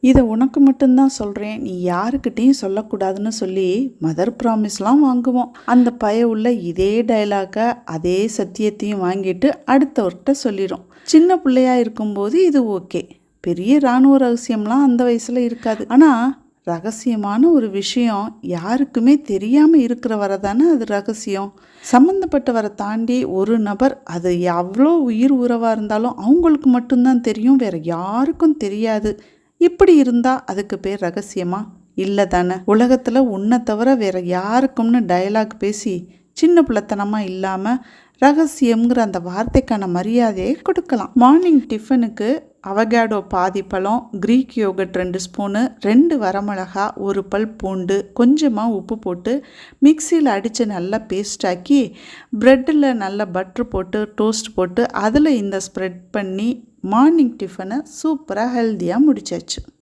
இதை உனக்கு மட்டும்தான் சொல்கிறேன், நீ யாருக்கிட்டேயும் சொல்லக்கூடாதுன்னு சொல்லி மதர் ப்ராமிஸ்லாம் வாங்குவோம். அந்த பய உள்ள இதே டைலாக்கை அதே சத்தியத்தையும் வாங்கிட்டு அடுத்தவர்கிட்ட சொல்லிடும். சின்ன பிள்ளையா இருக்கும்போது இது ஓகே, பெரிய இராணுவ ரகசியம்லாம் அந்த வயசில் இருக்காது. ஆனால் ரகசியமான ஒரு விஷயம் யாருக்குமே தெரியாமல் இருக்கிற வரை தானே அது ரகசியம். சம்மந்தப்பட்டவரை தாண்டி ஒரு நபர், அது எவ்வளோ உயிர் உறவாக இருந்தாலும் அவங்களுக்கு மட்டும்தான் தெரியும், வேற யாருக்கும் தெரியாது. இப்படி இருந்தால் அதுக்கு பேர் ரகசியமா? இல்லை தானே. உலகத்தில் உன்னை தவிர வேற யாருக்கும்னு டயலாக் பேசி சின்ன பிள்ளைத்தனமாக இல்லாமல் ரகசியம்ங்கிற அந்த வார்த்தைக்கான மரியாதையை கொடுக்கலாம். மார்னிங் டிஃபனுக்கு அவகேடோ பாதி பழம், க்ரீக் யோகட் 2 ஸ்பூனு, 2 வரமிளகா, 1 பல் பூண்டு, கொஞ்சமாக உப்பு போட்டு மிக்சியில் அடித்து நல்லா பேஸ்ட் ஆக்கி ப்ரெட்டில் நல்லா பட்ரு போட்டு டோஸ்ட் போட்டு அதில் இந்த ஸ்ப்ரெட் பண்ணி மார்னிங் டிஃபனை சூப்பராக ஹெல்த்தியாக முடிச்சாச்சு.